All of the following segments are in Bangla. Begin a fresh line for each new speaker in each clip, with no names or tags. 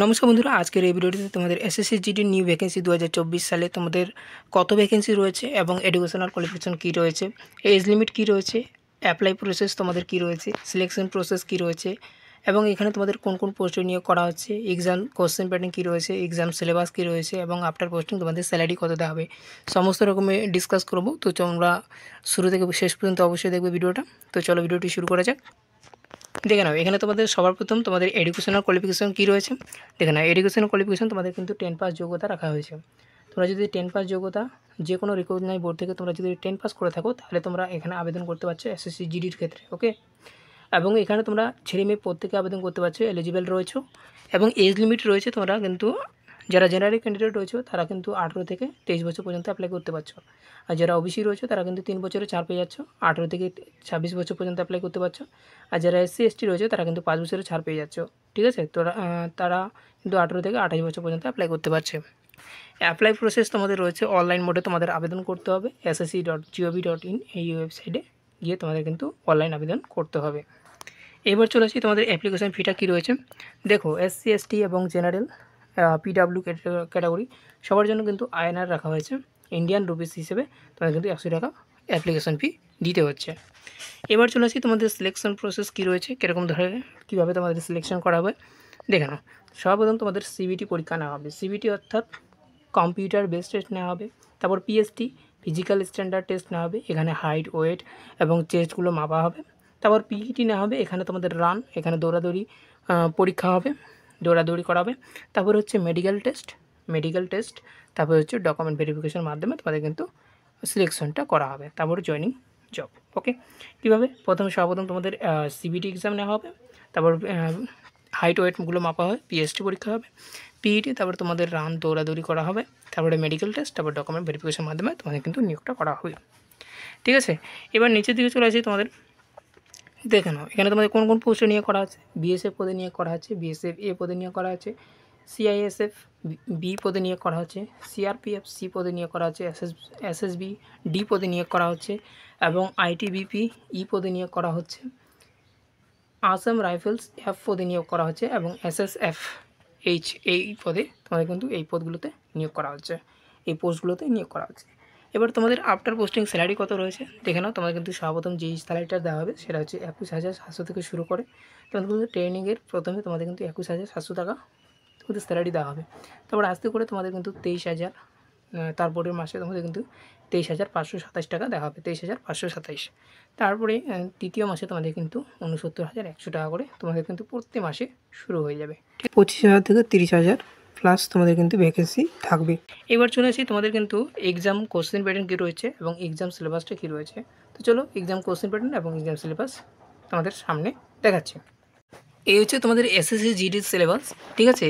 নমস্কার বন্ধুরা, আজকের এই ভিডিওটিতে তোমাদের এসএসসি জিডির নিউ ভ্যাকেন্সি 2024 সালে তোমাদের কত ভ্যাকেন্সি রয়েছে এবং এডুকেশনাল কোয়ালিফিকেশন কী রয়েছে, এজ লিমিট কী রয়েছে, অ্যাপ্লাই প্রসেস তোমাদের কী রয়েছে, সিলেকশন প্রসেস কী রয়েছে এবং এখানে তোমাদের কোন কোন পোস্টে নিয়োগ করা হচ্ছে, এক্সাম কোশ্চেন প্যাটার্ন কী রয়েছে, এক্সাম সিলেবাস কী রয়েছে এবং আফটার পোস্টিং তোমাদের স্যালারি কত দেওয়া হবে, সমস্ত রকমের ডিসকাস করবো। তো তোমরা শুরু থেকে শেষ পর্যন্ত অবশ্যই দেখবে ভিডিওটা। তো চলো ভিডিওটি শুরু করা যাক। দেখে নাও, এখানে তোমাদের সবার প্রথম তোমাদের এডুকেশনাল কোয়ালিফিকেশন কী রয়েছে। দেখে নাও, এডুকেশনাল কোয়ালিফিকেশন তোমাদের কিন্তু 10 পাস যোগ্যতা রাখা হয়েছে। তোমরা যদি 10 পাস যোগ্যতা যে কোনো রিকগনাইজ বোর্ড থেকে তোমরা যদি 10 পাস করে থাকো তাহলে তোমরা এখানে আবেদন করতে পারছো এসএসসি জিডির ক্ষেত্রে। ওকে, এবং এখানে তোমরা ছেলে মেয়ে প্রত্যেকে আবেদন করতে পারছো, এলিজিবল রয়েছে এবং এজ লিমিট রয়েছে। তোমরা কিন্তু যারা জেনারেল ক্যান্ডিডেট রয়েছে তারা কিন্তু 18 থেকে 23 বছর পর্যন্ত অ্যাপ্লাই করতে পারছো, আর যারা ওবিসি রয়েছে তারা কিন্তু 3 বছরে ছাড় পেয়ে যাচ্ছ, 18 থেকে 26 বছর পর্যন্ত অ্যাপ্লাই করতে পারছো, আর যারা এসসি এসটি রয়েছে তারা কিন্তু 5 বছরে ছাড় পেয়ে যাচ্ছ। ঠিক আছে, তারা কিন্তু 18 থেকে 28 বছর পর্যন্ত অ্যাপ্লাই করতে পারছে। অ্যাপ্লাই প্রসেস তোমাদের রয়েছে অনলাইন মোডে, তোমাদের আবেদন করতে হবে ssc.gov.in এই ওয়েবসাইটে গিয়ে তোমাদের কিন্তু অনলাইন আবেদন করতে হবে। এবার চলে আসি তোমাদের অ্যাপ্লিকেশন ফিটা কী রয়েছে। দেখো, এসসি এসটি এবং জেনারেল পিডাব্লিউ ক্যাটাগরি সবার জন্য কিন্তু আইএনআর রাখা হয়েছে, ইন্ডিয়ান রুপিস হিসেবে তোমাদের কিন্তু 100 টাকা অ্যাপ্লিকেশন ফি দিতে হচ্ছে। এবার চলে আসি তোমাদের সিলেকশন প্রসেস কী রয়েছে, কীরকম ধরনের কীভাবে তোমাদের সিলেকশন করা হবে। দেখে নাও, সর্বপ্রথম তোমাদের সিবিটি পরীক্ষা নেওয়া হবে, সিবিটি অর্থাৎ কম্পিউটার বেস টেস্ট নেওয়া হবে। তারপর পিএসটি ফিজিক্যাল স্ট্যান্ডার্ড টেস্ট নেওয়া হবে, এখানে হাইট ওয়েট এবং চেস্টগুলো মাপা হবে। তারপর পিইটি নেওয়া হবে, এখানে তোমাদের রান, এখানে দৌড়াদৌড়ি পরীক্ষা হবে, দৌড়াদৌড়ি করা হবে। তারপর হচ্ছে মেডিকেল টেস্ট, তারপর হচ্ছে ডকুমেন্ট ভেরিফিকেশনের মাধ্যমে তোমাদের কিন্তু সিলেকশনটা করা হবে, তারপর জয়নিং জব। ওকে, কীভাবে সর্বপ্রথম তোমাদের সিবিটি এক্সাম নেওয়া হবে, তারপর হাইট ওয়েটগুলো মাপা হবে, পিএসটি পরীক্ষা হবে, পিইটি, তারপরে তোমাদের রান দৌড়াদৌড়ি করা হবে, তারপরে মেডিকেল টেস্ট, তারপর ডকুমেন্ট ভেরিফিকেশনের মাধ্যমে তোমাদের কিন্তু নিয়োগটা করা হবে। ঠিক আছে, এবার নিচের দিকে চলে আসি তোমাদের। দেখে নাও, এখানে তোমাদের কোন কোন পোস্টে নিয়োগ করা আছে। বিএসএফ পদে নিয়োগ করা আছে, বিএসএফ এ পদে নিয়োগ করা আছে, সিআইএসএফ বি পদে নিয়োগ করা হচ্ছে, সিআরপিএফ সি পদে নিয়োগ করা হচ্ছে, এসএসবি ডি পদে নিয়োগ করা হচ্ছে এবং আইটিবিপি ই পদে নিয়োগ করা হচ্ছে, আসাম রাইফেলস এফ পদে নিয়োগ করা হচ্ছে এবং এসএসএফ এইচ এই পদে তোমাদের কিন্তু এই পদগুলোতে নিয়োগ করা হচ্ছে, এই পোস্টগুলোতে নিয়োগ করা হচ্ছে। এবার তোমাদের আফটার পোস্টিং স্যালারি কত রয়েছে দেখে নাও। তোমাদের কিন্তু সর্বপ্রথম যেই স্যালারিটা দেওয়া হবে সেটা হচ্ছে 21,700 থেকে শুরু করে। তোমাদের কিন্তু ট্রেনিংয়ের প্রথমে তোমাদের কিন্তু 21,700 টাকা তোমাদের স্যালারি দেওয়া হবে। তারপর আস্তে করে তোমাদের কিন্তু 23,000, তারপরের মাসে তোমাদের কিন্তু 23,527 টাকা দেওয়া হবে, 23,527। তারপরে তৃতীয় মাসে তোমাদের কিন্তু 69,100 টাকা করে তোমাদের কিন্তু প্রতি মাসে শুরু হয়ে যাবে। ঠিক 25,000 থেকে 30,000 প্লাস তোমাদের কিন্তু ভ্যাকেন্সি থাকবে। এবার চলে আসি তোমাদের কিন্তু এক্সাম কোশ্চেন প্যাটার্ন কী রয়েছে এবং এক্সাম সিলেবাসটা কী রয়েছে। তো চলো এক্সাম কোশ্চেন প্যাটার্ন এবং এক্সাম সিলেবাস তোমাদের সামনে দেখাচ্ছি। এই হচ্ছে তোমাদের এসএসসি জিডির সিলেবাস। ঠিক আছে,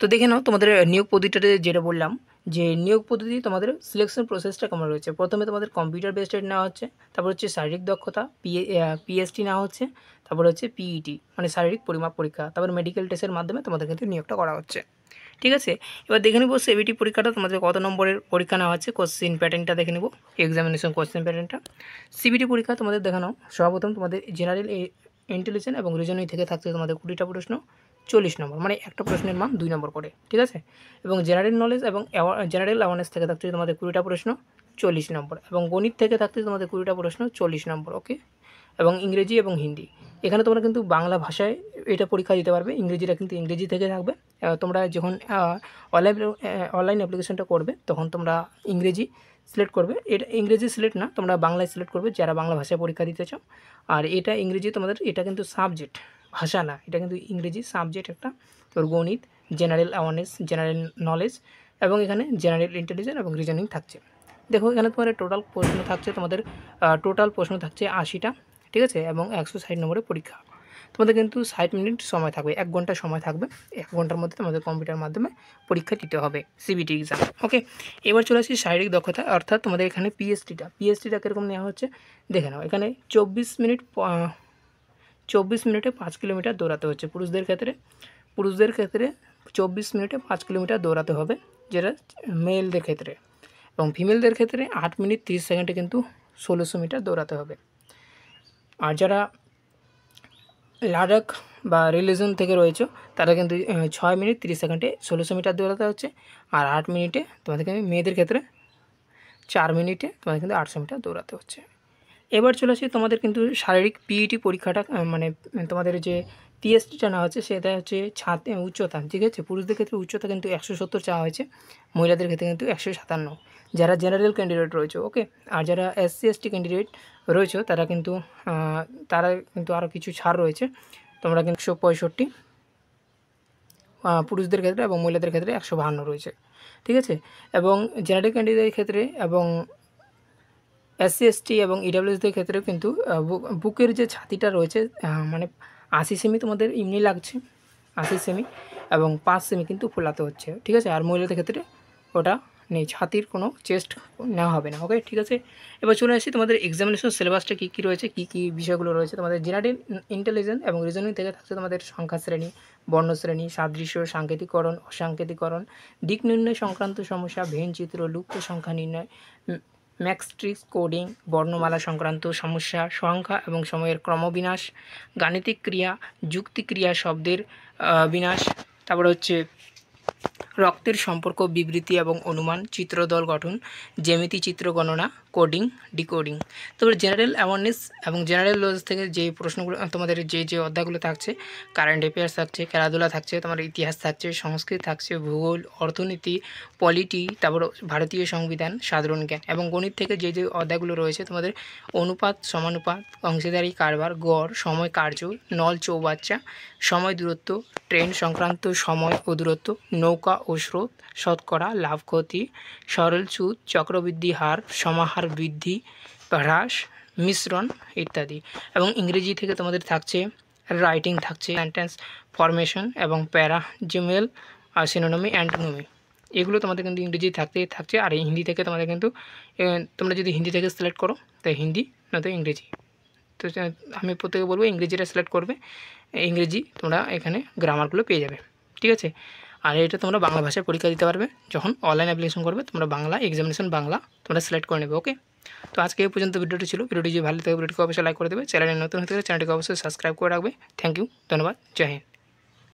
তো দেখে নাও তোমাদের নিয়োগ পদ্ধতিটাতে যেটা বললাম যে নিয়োগ পদ্ধতি তোমাদের সিলেকশন প্রসেসটা কেমন রয়েছে। প্রথমে তোমাদের কম্পিউটার বেসড নেওয়া হচ্ছে, তারপর হচ্ছে শারীরিক দক্ষতা পিএসটি নেওয়া হচ্ছে, তারপর হচ্ছে পিইটি মানে শারীরিক পরিমাপ পরীক্ষা, তারপর মেডিকেল টেস্টের মাধ্যমে তোমাদের কিন্তু নিয়োগটা করা হচ্ছে। ঠিক আছে, এবার দেখে নেব সিবিটি পরীক্ষাটা তোমাদের কত নম্বরের পরীক্ষা নেওয়া হচ্ছে, কোশ্চেন প্যাটার্নটা দেখে নেব, এক্সামিনেশন কোশ্চেন প্যাটার্নটা। সিবিটি পরীক্ষা তোমাদের দেখানো সর্বপ্রথম তোমাদের জেনারেল ইন্টেলিজেন্স এবং রিজনিং থেকে থাকছে তোমাদের 20টা প্রশ্ন, 40 নম্বর, মানে একটা প্রশ্নের মান 2 নম্বর করে। ঠিক আছে, এবং জেনারেল নলেজ এবং জেনারেল অ্যাওয়ারনেস থেকে থাকছে তোমাদের 20টা প্রশ্ন, 40 নম্বর, এবং গণিত থেকে থাকছে তোমাদের 20টা প্রশ্ন, 40 নম্বর। ওকে, এবং ইংরেজি এবং হিন্দি, এখানে তোমরা কিন্তু বাংলা ভাষায় এটা পরীক্ষা দিতে পারবে, ইংরেজিটা কিন্তু ইংরেজি থেকে থাকবে। তোমরা যখন অনলাইন অ্যাপ্লিকেশনটা করবে তখন তোমরা ইংরেজি সিলেক্ট করবে, এটা ইংরেজি সিলেক্ট না, তোমরা বাংলায় সিলেক্ট করবে যারা বাংলা ভাষায় পরীক্ষা দিতে চাও। আর এটা ইংরেজি তোমাদের, এটা কিন্তু সাবজেক্ট, ভাষা না, এটা কিন্তু ইংরেজি সাবজেক্ট একটা। তোর গণিত, জেনারেল অ্যাওয়ারনেস, জেনারেল নলেজ এবং এখানে জেনারেল ইন্টেলিজেন্স এবং রিজনিং থাকছে। দেখো এখানে তোমাদের টোটাল প্রশ্ন থাকছে, তোমাদের টোটাল প্রশ্ন থাকছে 80টা। ঠিক আছে, এবং 160 নম্বরের পরীক্ষা। তোমাদের কিন্তু 60 মিনিট সময় থাকবে, 1 ঘন্টা সময় থাকবে, 1 ঘন্টার মধ্যে তোমাদের কম্পিউটার মাধ্যমে পরীক্ষা দিতে হবে সিবিটি এক্সাম। ওকে, এবার চলে আসি শারীরিক দক্ষতা, অর্থাৎ তোমাদের এখানে পিএসটিটা কীরকম নেওয়া হচ্ছে দেখে নাও। এখানে 24 মিনিটে 5 কিলোমিটার দৌড়াতে হচ্ছে পুরুষদের ক্ষেত্রে 24 মিনিটে 5 কিলোমিটার দৌড়াতে হবে, যেটা মেলদের ক্ষেত্রে, এবং ফিমেলদের ক্ষেত্রে 8 মিনিট 30 সেকেন্ডে কিন্তু 1600 মিটার দৌড়াতে হবে। আর যারা লাদাখ বা রিলিজন থেকে রয়েছে তারা কিন্তু 6 মিনিট 30 সেকেন্ডে 1600 মিটার দৌড়াতে হচ্ছে। আর 8 মিনিটে তোমাদেরকে মেয়েদের ক্ষেত্রে 4 মিনিটে তোমাদের কিন্তু 800 মিটার দৌড়াতে হচ্ছে। এবার চলে আসি তোমাদের কিন্তু শারীরিক পিইটি পরীক্ষাটা, মানে তোমাদের যে টিএসটিটা নেওয়া হচ্ছে সেটা হচ্ছে ছাদ উচ্চতা, ঠিক আছে। পুরুষদের ক্ষেত্রে উচ্চতা কিন্তু 170 চাওয়া হয়েছে, মহিলাদের ক্ষেত্রে কিন্তু 157। যারা জেনারেল ক্যান্ডিডেট রয়েছে, ওকে। আর যারা SC ST ক্যান্ডিডেট রয়েছে তারা কিন্তু আরও কিছু ছাড় রয়েছে। তোমরা কিন্তু 165 পুরুষদের ক্ষেত্রে এবং মহিলাদের ক্ষেত্রে 152 রয়েছে, ঠিক আছে। এবং জেনারেল ক্যান্ডিডেটের ক্ষেত্রে এবং SC ST এবং EWSদের ক্ষেত্রেও কিন্তু বুকের যে ছাতিটা রয়েছে মানে 80 সেমি তোমাদের এমনি লাগছে, 80 সেমি, এবং 5 সেমি কিন্তু ফোলাতে হচ্ছে, ঠিক আছে। আর মহিলাদের ক্ষেত্রে ওটা নেই, ছাতির কোনো চেস্ট নেওয়া হবে না, ওকে, ঠিক আছে। এবার চলে আসি তোমাদের এক্সামিনেশন সিলেবাসটা কী কী রয়েছে, কী কী বিষয়গুলো রয়েছে। তোমাদের জেনারেল ইন্টেলিজেন্স এবং রিজনিং থেকে থাকছে তোমাদের সংখ্যা শ্রেণী, বর্ণ শ্রেণী, সাদৃশ্য, সাংকেতিকরণ, অসাংকেতিকরণ, দিক নির্ণয় সংক্রান্ত সমস্যা, ভেনচিত্র, লুপ্ত সংখ্যা নির্ণয়, ম্যাট্রিক্স কোডিং, বর্ণমালা সংক্রান্ত সমস্যা, সংখ্যা এবং সময়ের ক্রমবিন্যাস, গাণিতিক ক্রিয়া, যুক্তিক্রিয়া, শব্দের বিন্যাস, তারপরে হচ্ছে রক্তের সম্পর্ক বিবৃতি এবং অনুমান, চিত্রদল গঠন, জ্যামিতি চিত্র গণনা, কোডিং, ডিকোডিং। তারপরে জেনারেল অ্যাওয়ারনেস এবং জেনারেল নলেজ থেকে যে প্রশ্নগুলো তোমাদের যে অধ্যায়গুলো থাকছে, কারেন্ট অ্যাফেয়ার্স থাকছে, খেলাধুলা থাকছে, তোমার ইতিহাস থাকছে, সংস্কৃত থাকছে, ভূগোল, অর্থনীতি, পলিটি, তারপর ভারতীয় সংবিধান, সাধারণ জ্ঞান এবং গণিত থেকে যে অধ্যায়গুলো রয়েছে তোমাদের অনুপাত, সমানুপাত, অংশীদারি কারবার, গড়, সময় কার্য, নল চৌবাচ্চা, সময় দূরত্ব, ট্রেন সংক্রান্ত সময় ও দূরত্ব, নৌকা ও স্রোত, শতকরা, লাভ ক্ষতি, সরল সুদ, চক্রবৃদ্ধি হার, সমাহার বৃদ্ধি হ্রাস, মিশ্রণ ইত্যাদি। এবং ইংরেজি থেকে তোমাদের থাকছে রাইটিং থাকছে, সেন্টেন্স ফরমেশন এবং প্যারা, জিমেল আর সিনোনমি, অ্যান্টোনমি, এগুলো তোমাদের কিন্তু ইংরেজি থাকছে। আর হিন্দি থেকে তোমাদের কিন্তু তোমরা যদি হিন্দি থেকে সিলেক্ট করো তাই হিন্দি, নয়তো ইংরেজি। তো আমি প্রত্যেকে বলবো ইংরেজিটা সিলেক্ট করবে, ইংরেজি তোমরা এখানে গ্রামারগুলো পেয়ে যাবে, ঠিক আছে। আর এটা তোমরা বাংলা ভাষায় পরীক্ষা দিতে পারবে যখন অনলাইন অ্যাপ্লিকেশন করবে, তোমরা বাংলা এক্সামিনেশন বাংলা তোমরা সিলেক্ট করে নেবে, ওকে। তো আজকে এই পর্যন্ত ভিডিওটি ছিল। ভিডিওটি যদি ভালো থাকে ভিডিওটিকে অবশ্যই লাইক করে দেবে, চ্যানেলে নতুন হতে গেলে চ্যানেলটিকে অবশ্যই সাবস্ক্রাইব করে রাখবে। থ্যাংক ইউ, ধন্যবাদ, জয় হিন্দ।